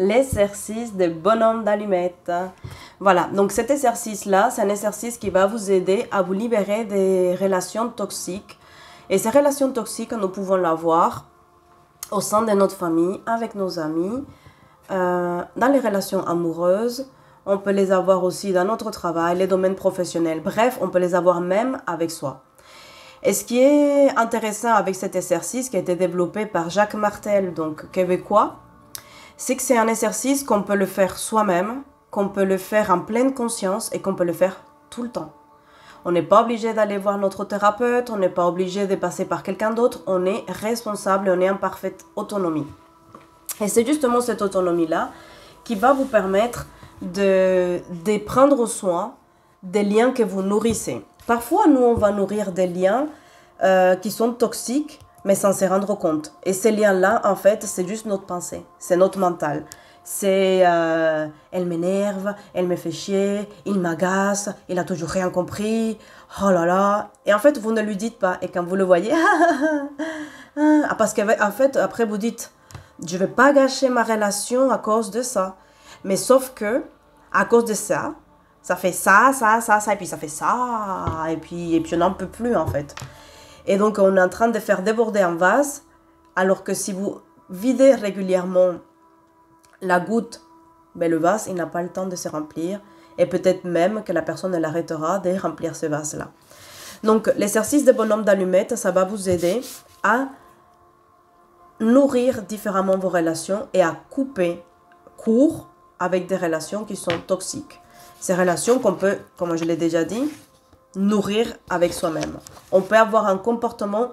l'exercice des bonhommes d'allumettes. Voilà, donc cet exercice-là, c'est un exercice qui va vous aider à vous libérer des relations toxiques. Et ces relations toxiques, nous pouvons l'avoir au sein de notre famille, avec nos amis, dans les relations amoureuses. On peut les avoir aussi dans notre travail, les domaines professionnels. Bref, on peut les avoir même avec soi. Et ce qui est intéressant avec cet exercice qui a été développé par Jacques Martel, donc québécois, c'est que c'est un exercice qu'on peut le faire soi-même, qu'on peut le faire en pleine conscience et qu'on peut le faire tout le temps. On n'est pas obligé d'aller voir notre thérapeute, on n'est pas obligé de passer par quelqu'un d'autre, on est responsable et on est en parfaite autonomie. Et c'est justement cette autonomie-là qui va vous permettre de prendre soin des liens que vous nourrissez. Parfois, nous, on va nourrir des liens qui sont toxiques, mais sans se rendre compte. Et ces liens-là, en fait, c'est juste notre pensée, c'est notre mental. C'est elle m'énerve, elle me fait chier, il m'agace, il a toujours rien compris, oh là là. Et en fait, vous ne lui dites pas. Et quand vous le voyez, parce qu'en fait, après vous dites, je ne vais pas gâcher ma relation à cause de ça. Mais sauf que, à cause de ça, ça fait ça, et puis ça fait ça, et puis on n'en peut plus en fait. Et donc, on est en train de faire déborder un vase, alors que si vous videz régulièrement la goutte, ben le vase, il n'a pas le temps de se remplir. Et peut-être même que la personne, elle arrêtera de remplir ce vase-là. Donc, l'exercice des bonhommes d'allumettes, ça va vous aider à nourrir différemment vos relations et à couper court avec des relations qui sont toxiques. Ces relations qu'on peut, comme je l'ai déjà dit, nourrir avec soi-même. On peut avoir un comportement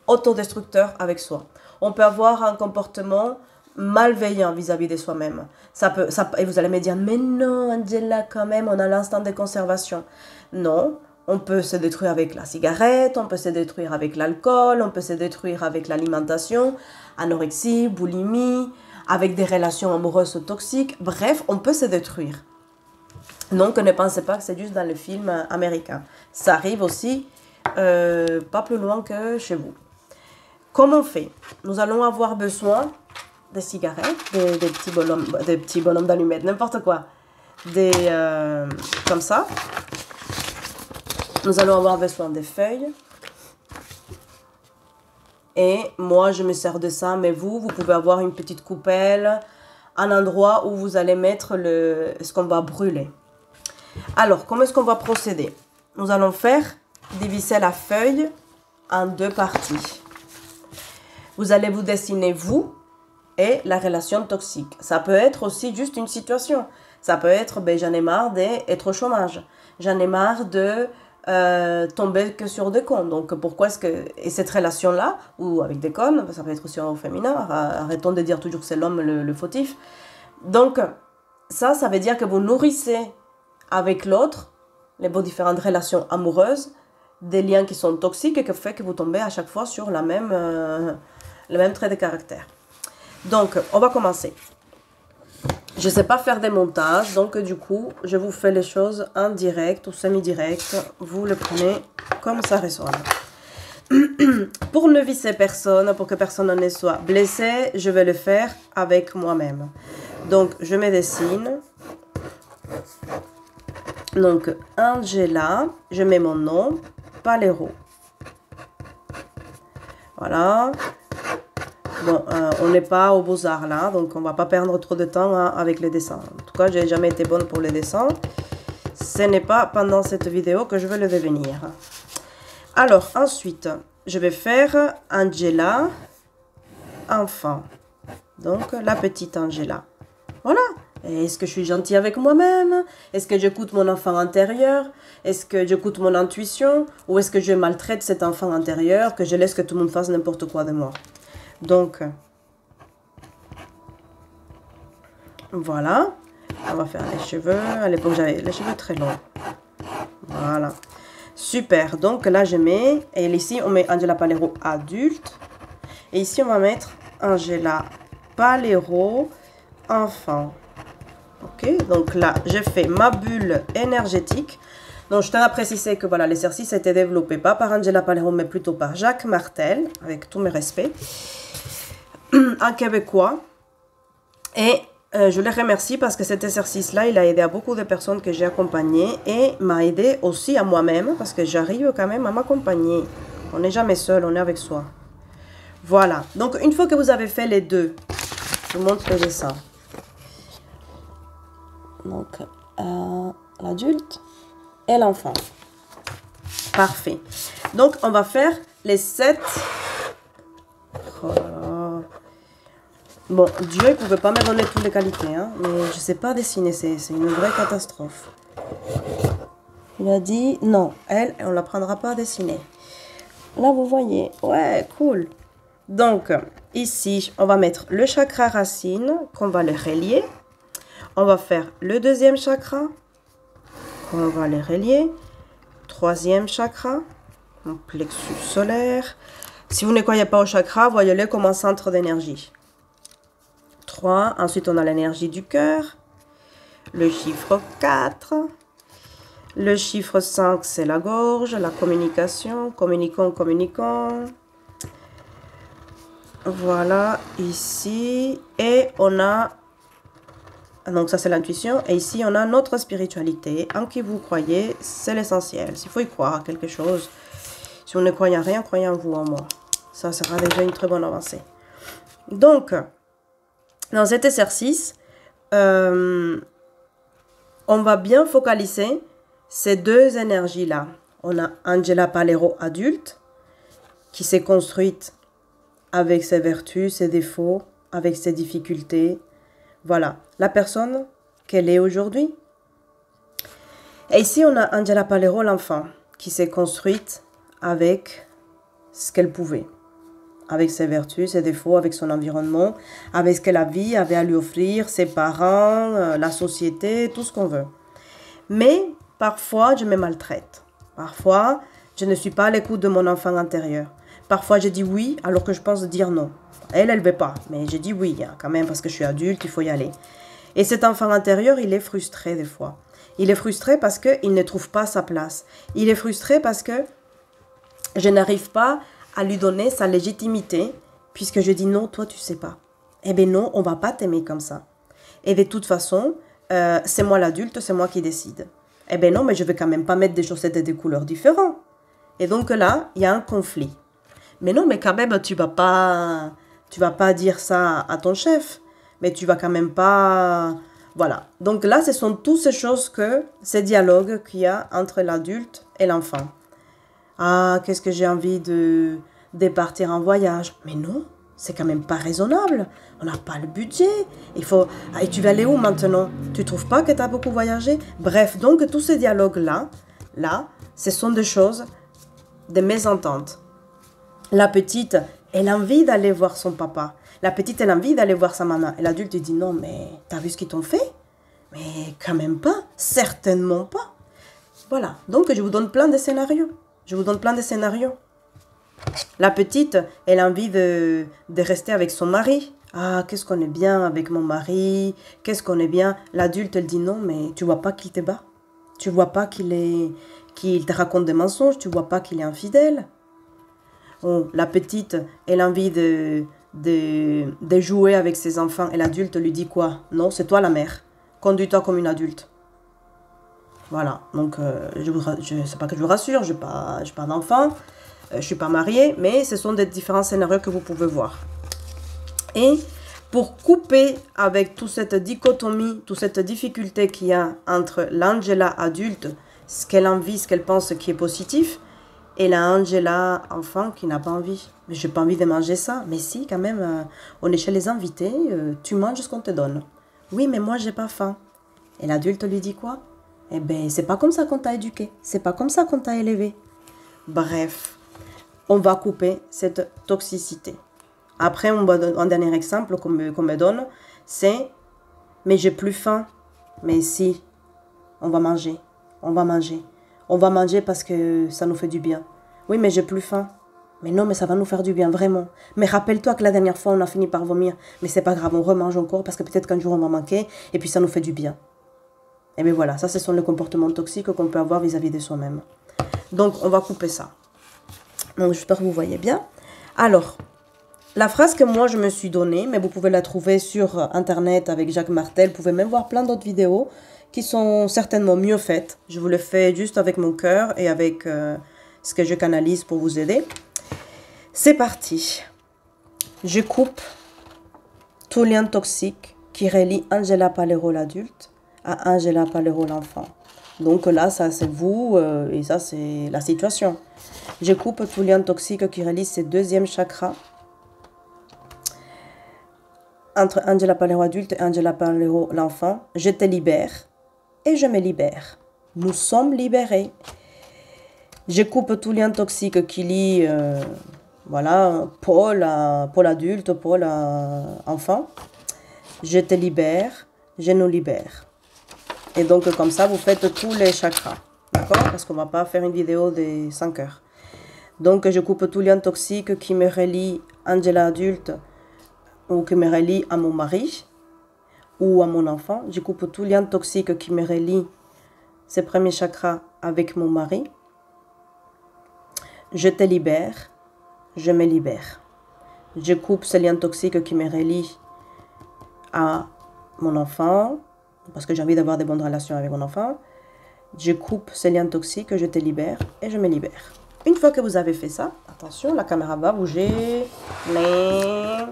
autodestructeur avec soi. On peut avoir un comportement malveillant vis-à-vis de soi-même. Et vous allez me dire, mais non, Angela, quand même, on a l'instinct de conservation. Non, on peut se détruire avec la cigarette, on peut se détruire avec l'alcool, on peut se détruire avec l'alimentation, anorexie, boulimie, avec des relations amoureuses toxiques. Bref, on peut se détruire. Donc, ne pensez pas que c'est juste dans les films américains. Ça arrive aussi pas plus loin que chez vous. Comment on fait? Nous allons avoir besoin des cigarettes, des petits bonhommes d'allumettes, n'importe quoi. Comme ça. Nous allons avoir besoin des feuilles. Et moi, je me sers de ça, mais vous pouvez avoir une petite coupelle, un endroit où vous allez mettre ce qu'on va brûler. Alors, comment est-ce qu'on va procéder? Nous allons diviser la feuille en deux parties. Vous allez vous dessiner vous et la relation toxique. Ça peut être aussi juste une situation. Ça peut être, j'en ai marre d'être au chômage. J'en ai marre de tomber que sur des cons. Donc, pourquoi est-ce que... Et cette relation-là, ou avec des connes, ça peut être aussi au féminin, arrêtons de dire toujours que c'est l'homme le fautif. Donc, ça veut dire que vous nourrissez avec l'autre, vos différentes relations amoureuses, des liens qui sont toxiques et qui fait que vous tombez à chaque fois sur le même trait de caractère. Donc, on va commencer. Je ne sais pas faire des montages, donc du coup, je vous fais les choses en direct ou semi-direct. Vous le prenez comme ça résonne. Pour ne visser personne, pour que personne ne soit blessé, je vais le faire avec moi-même. Donc, je me dessine. Donc, Angela, je mets mon nom, Palero. Voilà. Bon, on n'est pas aux beaux-arts là, donc on ne va pas perdre trop de temps avec les dessins. En tout cas, je n'ai jamais été bonne pour les dessins. Ce n'est pas pendant cette vidéo que je vais le devenir. Alors, ensuite, je vais faire Angela, enfant. Donc, la petite Angela. Voilà. Est-ce que je suis gentille avec moi-même? Est-ce que j'écoute mon enfant intérieur? Est-ce que j'écoute mon intuition? Ou est-ce que je maltraite cet enfant intérieur, que je laisse que tout le monde fasse n'importe quoi de moi? Donc, voilà. On va faire les cheveux. À l'époque, j'avais les cheveux très longs. Voilà. Super. Donc, là, je mets... Et ici, on met Angela Palero adulte. Et ici, on va mettre Angela Palero enfant. Ok, donc là, je fais ma bulle énergétique. Donc, je tiens à préciser que voilà, l'exercice a été développé pas par Angela Palero, mais plutôt par Jacques Martel, avec tous mes respects, un Québécois. Et je les remercie parce que cet exercice-là, il a aidé à beaucoup de personnes que j'ai accompagnées et m'a aidé aussi à moi-même parce que j'arrive quand même à m'accompagner. On n'est jamais seul, on est avec soi. Voilà. Donc, une fois que vous avez fait les deux, je vous montre que j'ai ça. Donc, l'adulte et l'enfant. Parfait. Donc, on va faire les 7. Oh là là. Bon, Dieu, il ne pouvait pas me donner toutes les qualités, hein, mais je ne sais pas dessiner, c'est une vraie catastrophe. Il a dit, non, elle, on ne l'apprendra pas à dessiner. Là, vous voyez, ouais, cool. Donc, ici, on va mettre le chakra racine, qu'on va le relier. On va faire le deuxième chakra, qu'on va le relier. Troisième chakra, mon plexus solaire. Si vous ne croyez pas au chakra, voyez-le comme un centre d'énergie. 3. Ensuite, on a l'énergie du cœur. Le chiffre 4. Le chiffre 5, c'est la gorge, la communication. Communiquons, communiquons. Voilà, ici. Et on a... Donc ça, c'est l'intuition. Et ici, on a notre spiritualité. En qui vous croyez, c'est l'essentiel. S'il faut y croire à quelque chose. Si vous ne croyez en rien, croyez en vous, en moi. Ça sera déjà une très bonne avancée. Donc... Dans cet exercice, on va bien focaliser ces deux énergies-là. On a Angela Palero adulte, qui s'est construite avec ses vertus, ses défauts, avec ses difficultés. Voilà, la personne qu'elle est aujourd'hui. Et ici, on a Angela Palero, l'enfant, qui s'est construite avec ce qu'elle pouvait. Avec ses vertus, ses défauts, avec son environnement, avec ce que la vie avait à lui offrir, ses parents, la société, tout ce qu'on veut. Mais parfois, je me maltraite. Parfois, je ne suis pas à l'écoute de mon enfant intérieur. Parfois, je dis oui alors que je pense dire non. Elle ne veut pas, mais je dis oui hein, quand même parce que je suis adulte, il faut y aller. Et cet enfant intérieur, il est frustré des fois. Il est frustré parce qu'il ne trouve pas sa place. Il est frustré parce que je n'arrive pas à lui donner sa légitimité, puisque je dis non, toi tu sais pas. Eh bien non, on va pas t'aimer comme ça. Et de toute façon, c'est moi l'adulte, c'est moi qui décide. Eh bien non, mais je vais quand même pas mettre des chaussettes de couleurs différentes. Et donc là, il y a un conflit. Mais non, mais quand même, tu vas pas dire ça à ton chef. Mais tu vas quand même pas... Voilà. Donc là, ce sont toutes ces choses ces dialogues qu'il y a entre l'adulte et l'enfant. Ah, qu'est-ce que j'ai envie de partir en voyage. Mais non, c'est quand même pas raisonnable. On n'a pas le budget. Il faut... Ah, et tu vas aller où maintenant? Tu trouves pas que tu as beaucoup voyagé? Bref, donc tous ces dialogues-là, ce sont des choses, des mésententes. La petite, elle a envie d'aller voir son papa. La petite, elle a envie d'aller voir sa maman. Et l'adulte dit non, mais t'as vu ce qu'ils t'ont fait? Mais quand même pas. Certainement pas. Voilà. Donc, je vous donne plein de scénarios. La petite, elle a envie de rester avec son mari. Ah, qu'est-ce qu'on est bien avec mon mari. Qu'est-ce qu'on est bien. L'adulte, elle dit non, mais tu vois pas qu'il te bat. Tu vois pas qu'il te raconte des mensonges. Tu vois pas qu'il est infidèle. Oh, la petite, elle a envie de jouer avec ses enfants. Et l'adulte lui dit quoi? Non, c'est toi la mère. Conduis-toi comme une adulte. Voilà, donc c'est pas que je vous rassure, je n'ai pas d'enfant, je ne suis pas mariée, mais ce sont des différents scénarios que vous pouvez voir. Et pour couper avec toute cette dichotomie, toute cette difficulté qu'il y a entre l'Angela adulte, ce qu'elle a envie, ce qu'elle pense qui est positif, et la Angela enfant qui n'a pas envie. Mais je n'ai pas envie de manger ça. Mais si, quand même, on est chez les invités, tu manges ce qu'on te donne. Oui, mais moi, j'ai pas faim. Et l'adulte lui dit quoi? Eh bien, c'est pas comme ça qu'on t'a éduqué. C'est pas comme ça qu'on t'a élevé. Bref, on va couper cette toxicité. Après, un dernier exemple qu'on me donne, c'est « Mais j'ai plus faim. » Mais si, on va manger. On va manger. On va manger parce que ça nous fait du bien. Oui, mais j'ai plus faim. Mais non, mais ça va nous faire du bien, vraiment. Mais rappelle-toi que la dernière fois, on a fini par vomir. Mais c'est pas grave, on remange encore parce que peut-être qu'un jour, on va manquer et puis ça nous fait du bien. Et bien voilà, ça, ce sont les comportements toxiques qu'on peut avoir vis-à-vis de soi-même. Donc, on va couper ça. Donc, j'espère que vous voyez bien. Alors, La phrase que moi je me suis donnée, mais vous pouvez la trouver sur internet avec Jacques Martel, vous pouvez même voir plein d'autres vidéos qui sont certainement mieux faites. Je vous le fais juste avec mon cœur et avec ce que je canalise pour vous aider. C'est parti. Je coupe tout lien toxique qui relie Angela Palero l'adulte à Angela Palero l'enfant. Donc là, ça c'est vous et ça c'est la situation. Je coupe tout lien toxique qui relie ce deuxième chakra entre Angela Palero adulte et Angela Palero l'enfant. Je te libère et je me libère. Nous sommes libérés. Je coupe tout lien toxique qui lie voilà, Paul adulte, Paul enfant. Je te libère, je nous libère. Et donc comme ça, vous faites tous les chakras. D'accord? Parce qu'on ne va pas faire une vidéo de 5 heures. Donc je coupe tout lien toxique qui me relie Angela adulte ou qui me relie à mon mari ou à mon enfant. Je coupe tout lien toxique qui me relie ces premiers chakras avec mon mari. Je te libère, je me libère. Je coupe ce lien toxique qui me relie à mon enfant, parce que j'ai envie d'avoir de bonnes relations avec mon enfant. Je coupe ce lien toxique, je te libère et je me libère. Une fois que vous avez fait ça, attention, la caméra va bouger. Mais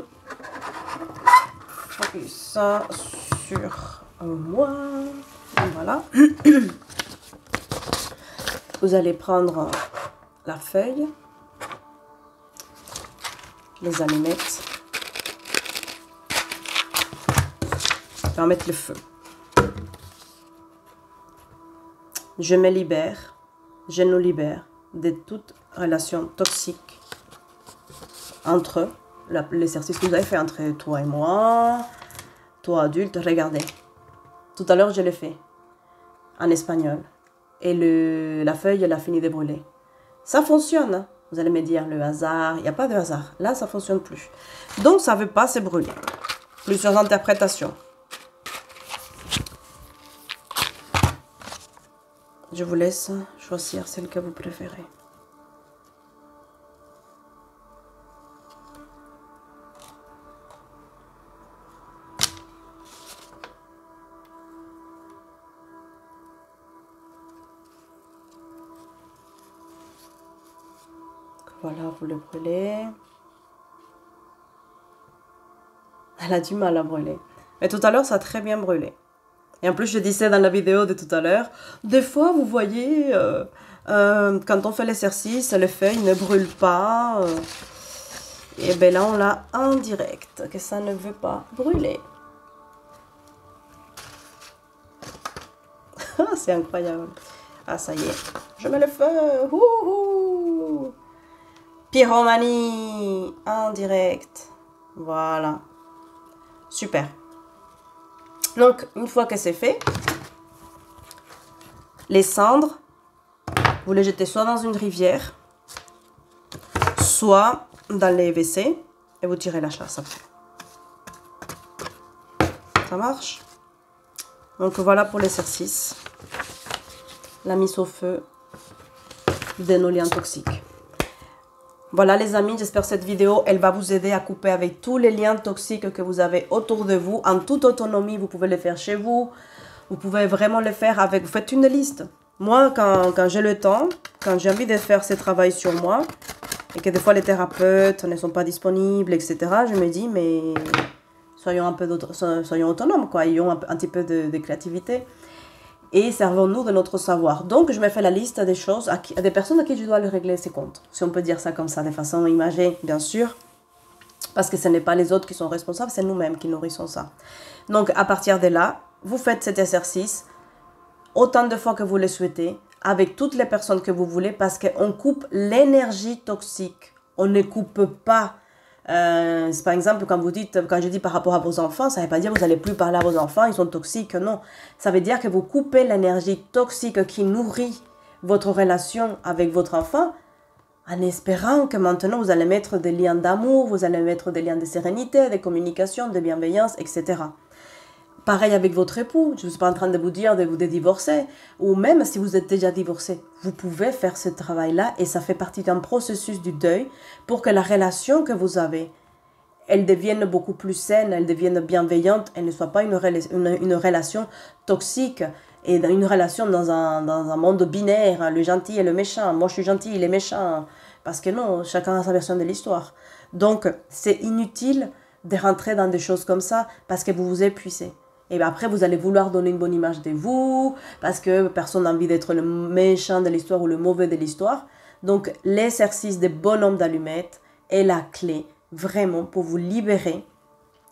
j'appuie ça sur moi. Voilà. Vous allez prendre la feuille, les allumettes. Je vais mettre le feu. Je me libère, je nous libère de toute relation toxique entre l'exercice que vous avez fait entre toi et moi, toi adulte. Regardez, tout à l'heure je l'ai fait en espagnol et la feuille elle a fini de brûler. Ça fonctionne, hein? Vous allez me dire le hasard, il n'y a pas de hasard. Là ça ne fonctionne plus. Donc ça ne veut pas se brûler. Plusieurs interprétations. Je vous laisse choisir celle que vous préférez. Voilà, vous le brûlez. Elle a du mal à brûler. Mais tout à l'heure, ça a très bien brûlé. Et en plus, je disais dans la vidéo de tout à l'heure, des fois, vous voyez, quand on fait l'exercice, les feuilles ne brûlent pas. Et bien là, on l'a en direct, que ça ne veut pas brûler. C'est incroyable. Ah, ça y est. Je mets le feu. Wouhou! Pyromanie en direct. Voilà. Super. Donc, une fois que c'est fait, les cendres, vous les jetez soit dans une rivière, soit dans les WC, et vous tirez la chasse après. Ça marche? Donc, voilà pour l'exercice. La mise au feu de nos liens toxiques. Voilà les amis, j'espère que cette vidéo, elle va vous aider à couper avec tous les liens toxiques que vous avez autour de vous. En toute autonomie, vous pouvez le faire chez vous. Vous pouvez vraiment le faire avec... Vous faites une liste. Moi, quand j'ai le temps, quand j'ai envie de faire ce travail sur moi, et que des fois les thérapeutes ne sont pas disponibles, etc., je me dis, mais soyons autonomes, quoi. Ayons un petit peu de créativité. Et servons-nous de notre savoir. Donc, je me fais la liste des choses, à des personnes à qui je dois le régler ses comptes. Si on peut dire ça comme ça, de façon imagée, bien sûr. Parce que ce n'est pas les autres qui sont responsables, c'est nous-mêmes qui nourrissons ça. Donc, à partir de là, vous faites cet exercice autant de fois que vous le souhaitez, avec toutes les personnes que vous voulez, parce qu'on coupe l'énergie toxique. On ne coupe pas... par exemple, quand je dis par rapport à vos enfants, ça ne veut pas dire que vous n'allez plus parler à vos enfants, ils sont toxiques, non. Ça veut dire que vous coupez l'énergie toxique qui nourrit votre relation avec votre enfant, en espérant que maintenant vous allez mettre des liens d'amour, vous allez mettre des liens de sérénité, de communication, de bienveillance, etc. Pareil avec votre époux, je ne suis pas en train de vous dire de vous divorcer, ou même si vous êtes déjà divorcé, vous pouvez faire ce travail-là et ça fait partie d'un processus du deuil pour que la relation que vous avez elles deviennent beaucoup plus saines, elles deviennent bienveillantes, elles ne soient pas une relation toxique et une relation dans un monde binaire, le gentil et le méchant, moi je suis gentil, il est méchant, parce que non, chacun a sa version de l'histoire. Donc c'est inutile de rentrer dans des choses comme ça parce que vous vous épuisez. Et après, vous allez vouloir donner une bonne image de vous, parce que personne n'a envie d'être le méchant de l'histoire ou le mauvais de l'histoire. Donc, l'exercice des bonhommes d'allumettes est la clé, vraiment, pour vous libérer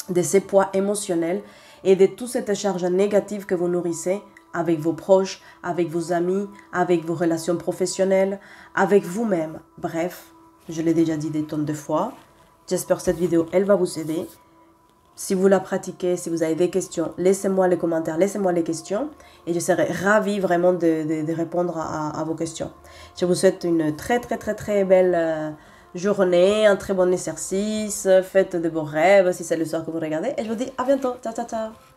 de ces poids émotionnels et de toute cette charge négative que vous nourrissez avec vos proches, avec vos amis, avec vos relations professionnelles, avec vous-même. Bref, je l'ai déjà dit des tonnes de fois. J'espère que cette vidéo, elle va vous aider. Si vous la pratiquez, si vous avez des questions, laissez-moi les commentaires, laissez-moi les questions et je serai ravie vraiment de répondre à vos questions. Je vous souhaite une très belle journée, un très bon exercice, faites de beaux rêves si c'est le soir que vous regardez et je vous dis à bientôt. Ciao, ciao, ciao.